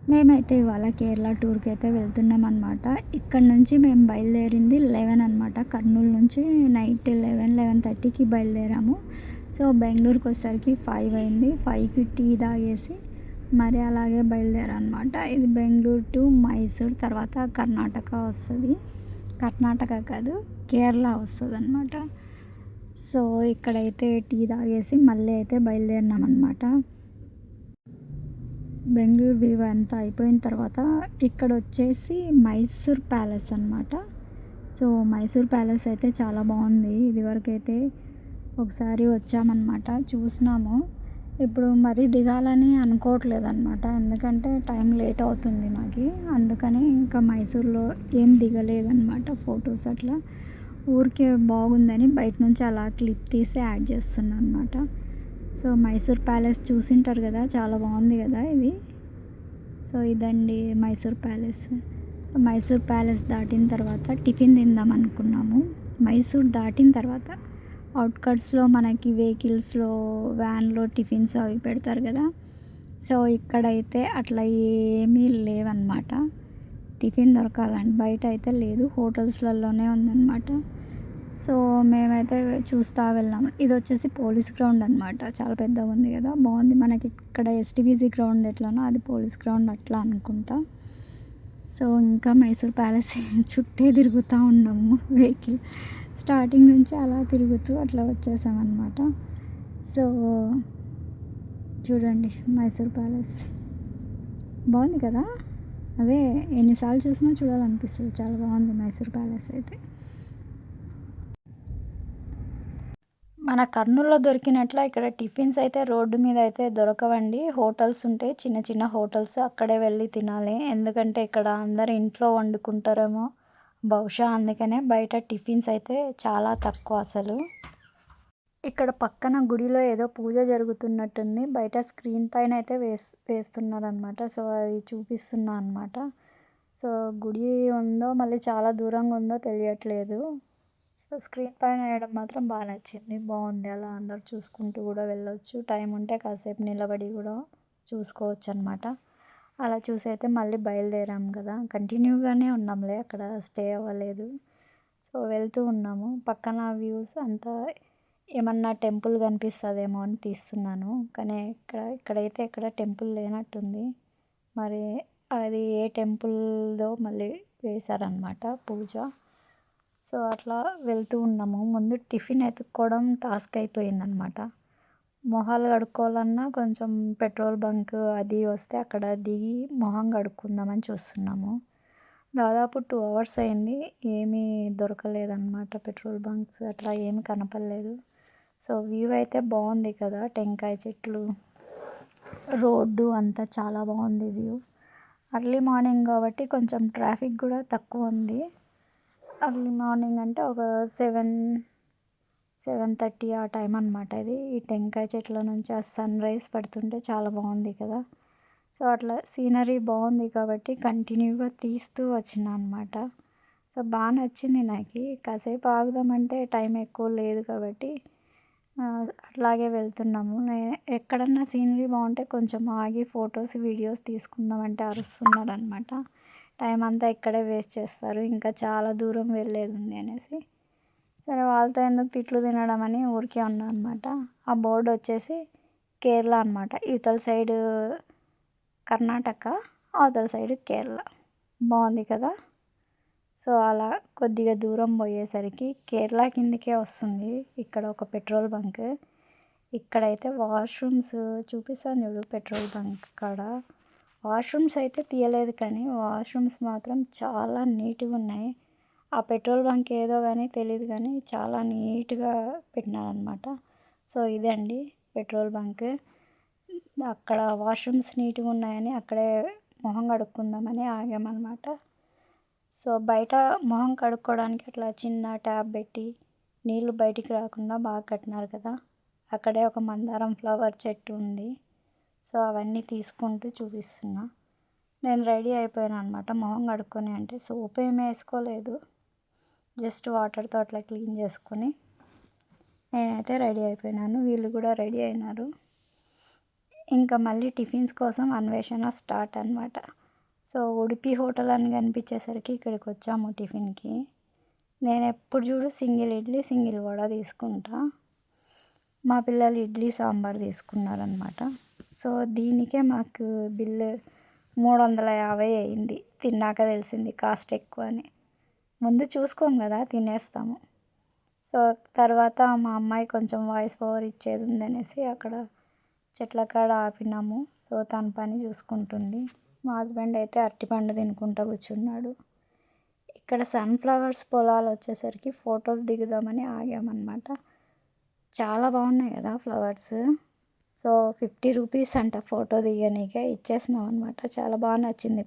మేమైతే ఇవాళ కేరళ టూర్‌కి అయితే వెళ్తున్నాం అనమాట. ఇక్కడ నుంచి మేము బయలుదేరింది 11 అనమాట. కర్నూలు నుంచి నైట్ 11:30కి బయలుదేరాము. సో, బెంగుళూరుకొచ్చేసరికి 5 అయింది. 5కి టీ తాగేసి మరి అలాగే బయలుదేరామనమాట. ఇది బెంగుళూరు టు మైసూర్ తర్వాత కర్ణాటక వస్తది. కర్ణాటక కాదు, కేరళ వస్తదనమాట. సో, ఇక్కడైతే టీ తాగేసి మళ్ళీ అయితే బయలుదేరినామనమాట. బెంగుళూరు వ్యూ అంతా అయిపోయిన తర్వాత ఇక్కడొచ్చేసి మైసూర్ ప్యాలెస్ అనమాట. సో, మైసూర్ ప్యాలెస్ అయితే చాలా బాగుంది. ఇదివరకైతే ఒకసారి వచ్చామన్నమాట, చూసినాము. ఇప్పుడు మరీ దిగాలని అనుకోవట్లేదన్నమాట. ఎందుకంటే టైం లేట్ అవుతుంది మాకి. అందుకని ఇంకా మైసూర్లో ఏం దిగలేదన్నమాట ఫొటోస్ అట్లా. ఊరికే బాగుందని బయట నుంచి అలా క్లిప్ తీసి యాడ్ చేస్తున్నా అనమాట. సో, మైసూర్ ప్యాలెస్ చూసింటారు కదా, చాలా బాగుంది కదా ఇది. సో, ఇదండి మైసూర్ ప్యాలెస్. మైసూర్ ప్యాలెస్ దాటిన తర్వాత టిఫిన్ తిందాం అనుకున్నాము. మైసూర్ దాటిన తర్వాత అవుట్‌కట్స్‌లో మనకి వెహికల్స్‌లో, వ్యాన్‌లో టిఫిన్స్ అవి పెడతారు కదా. సో, ఇక్కడైతే అట్లా ఏమీ లేవన్నమాట. టిఫిన్ దొరకాలంటే బయట అయితే లేదు, హోటల్స్‌లలోనే ఉందన్నమాట. సో, మేమైతే చూస్తా వెళ్ళాము. ఇదొచ్చేసి పోలీస్ గ్రౌండ్ అనమాట. చాలా పెద్దగా ఉంది కదా, బాగుంది. మనకి ఇక్కడ ఎస్టీబీసీ గ్రౌండ్ ఎట్లానో అది పోలీస్ గ్రౌండ్ అట్లా అనుకుంటా. సో, ఇంకా మైసూర్ ప్యాలెస్ చుట్టే తిరుగుతూ ఉన్నాము వెహికల్. స్టార్టింగ్ నుంచి అలా తిరుగుతూ అట్లా వచ్చేసామన్నమాట. సో, చూడండి మైసూర్ ప్యాలెస్ బాగుంది కదా. అదే ఎన్నిసార్లు చూసినా చూడాలనిపిస్తుంది. చాలా బాగుంది మైసూర్ ప్యాలెస్ అయితే. మన కర్నూలులో దొరికినట్ల ఇక్కడ టిఫిన్స్ అయితే రోడ్డు మీద అయితే దొరకవండి. హోటల్స్ ఉంటాయి, చిన్న చిన్న హోటల్స్, అక్కడే వెళ్ళి తినాలి. ఎందుకంటే ఇక్కడ అందరు ఇంట్లో వండుకుంటారేమో బహుశా, అందుకనే బయట టిఫిన్స్ అయితే చాలా తక్కువ అసలు. ఇక్కడ పక్కన గుడిలో ఏదో పూజ జరుగుతున్నట్టుంది. బయట స్క్రీన్ పైన అయితే వేస్తున్నారనమాట. సో, అది చూపిస్తున్నా అనమాట. సో, గుడి ఉందో మళ్ళీ చాలా దూరంగా ఉందో తెలియట్లేదు. సో, స్క్రీన్ పైన వేయడం మాత్రం బాగా నచ్చింది, బాగుంది. అలా అందరు చూసుకుంటూ కూడా వెళ్ళొచ్చు. టైం ఉంటే కాసేపు నిలబడి కూడా చూసుకోవచ్చు అనమాట. అలా చూసి అయితే మళ్ళీ బయలుదేరాం కదా, కంటిన్యూగానే ఉన్నాంలే, అక్కడ స్టే అవ్వలేదు. సో, వెళ్తూ ఉన్నాము. పక్కన వ్యూస్ అంతా ఏమన్నా టెంపుల్ కనిపిస్తుందేమో అని తీస్తున్నాను, కానీ ఇక్కడైతే ఎక్కడ టెంపుల్ లేనట్టుంది. మరి అది ఏ టెంపుల్దో మళ్ళీ వేశారనమాట పూజ. సో, అట్లా వెళ్తూ ఉన్నాము. ముందు టిఫిన్ ఎతుక్కోవడం టాస్క్ అయిపోయిందనమాట. మొహాలు కడుక్కోవాలన్నా కొంచెం పెట్రోల్ బంక్ అది వస్తే అక్కడ దిగి మొహం కడుక్కుందామని చూస్తున్నాము. దాదాపు 2 అవర్స్ అయింది, ఏమీ దొరకలేదన్నమాట. పెట్రోల్ బంక్స్ అట్లా ఏమి కనపడలేదు. సో, వ్యూ అయితే బాగుంది కదా, టెంకాయ చెట్లు, రోడ్డు అంతా చాలా బాగుంది వ్యూ. అర్లీ మార్నింగ్ కాబట్టి కొంచెం ట్రాఫిక్ కూడా తక్కువ ఉంది. అర్లీ మార్నింగ్ అంటే ఒక 7:30 ఆ టైం అనమాట ఇది. ఈ టెంకాయ చెట్ల నుంచి ఆ సన్రైజ్ పడుతుంటే చాలా బాగుంది కదా. సో, అట్లా సీనరీ బాగుంది కాబట్టి కంటిన్యూగా తీస్తూ వచ్చిన అనమాట. సో, బాగా నచ్చింది నాకు. కాసేపు ఆగుదామంటే టైం ఎక్కువ లేదు కాబట్టి అట్లాగే వెళ్తున్నాము. ఎక్కడన్నా సీనరీ బాగుంటే కొంచెం ఆగి ఫొటోస్ వీడియోస్ తీసుకుందామంటే అరుస్తున్నారనమాట. టైం అంతా ఇక్కడే వేస్ట్ చేస్తారు, ఇంకా చాలా దూరం వెళ్ళేది ఉంది అనేసి. సరే, వాళ్ళతో ఎందుకు తిట్లు తినడం అని ఊరికే ఉన్నా అనమాట. ఆ బోర్డు వచ్చేసి కేరళ అనమాట. ఇవతల సైడ్ కర్ణాటక, అవతల సైడ్ కేరళ. బాగుంది కదా. సో, అలా కొద్దిగా దూరం పోయేసరికి కేరళ కిందకే వస్తుంది. ఇక్కడ ఒక పెట్రోల్ బంక్. ఇక్కడైతే వాష్రూమ్స్ చూపిస్తాను చూడు, పెట్రోల్ బంక్ కాడ వాష్రూమ్స్ అయితే తీయలేదు, కానీ వాష్రూమ్స్ మాత్రం చాలా నీట్గా ఉన్నాయి. ఆ పెట్రోల్ బంక్ ఏదో కానీ తెలియదు, కానీ చాలా నీట్గా పెట్టినారనమాట. సో, ఇదే అండి పెట్రోల్ బంక్. అక్కడ వాష్రూమ్స్ నీట్గా ఉన్నాయని అక్కడే మొహం కడుక్కుందామని ఆగామన్నమాట. సో, బయట మొహం కడుక్కోవడానికి అట్లా చిన్న ట్యాప్ పెట్టి నీళ్ళు బయటికి రాకుండా బాగా కట్టినారు కదా. అక్కడే ఒక మందారం ఫ్లవర్ చెట్టు ఉంది. సో, అవన్నీ తీసుకుంటూ చూపిస్తున్నా. నేను రెడీ అయిపోయాను అనమాట మొహం కడుక్కొని. అంటే సోప్ ఏమి వేసుకోలేదు, జస్ట్ వాటర్తో అట్లా క్లీన్ చేసుకొని నేనైతే రెడీ అయిపోయినాను. వీళ్ళు కూడా రెడీ అయినారు. ఇంకా మళ్ళీ టిఫిన్స్ కోసం అన్వేషణ స్టార్ట్ అనమాట. సో ఉడిపి హోటల్ అని కనిపించేసరికి ఇక్కడికి వచ్చాము టిఫిన్కి. నేను ఎప్పుడు చూడు సింగిల్ ఇడ్లీ సింగిల్ వడ తీసుకుంటా. మా పిల్లలు ఇడ్లీ సాంబార్ తీసుకున్నారనమాట. సో దీనికే మాకు బిల్లు 350 అయింది. తిన్నాక తెలిసింది కాస్ట్ ఎక్కువ అని. ముందు చూసుకోము కదా, తినేస్తాము. సో తర్వాత మా అమ్మాయి కొంచెం వాయిస్ ఓవర్ ఇచ్చేది ఉందనేసి అక్కడ చెట్ల కాడ ఆపినాము. సో తన పని చూసుకుంటుంది. మా హస్బెండ్ అయితే అరటిపండు తినుకుంటూ కూర్చున్నాడు. ఇక్కడ సన్ఫ్లవర్స్ పొలాలు వచ్చేసరికి ఫొటోస్ దిగుదామని ఆగామన్నమాట. చాలా బాగున్నాయి కదా ఫ్లవర్స్. సో 50 రూపీస్ అంట ఫోటో దిగనీకే. ఇచ్చేసినాం అనమాట. చాలా బాగా నచ్చింది.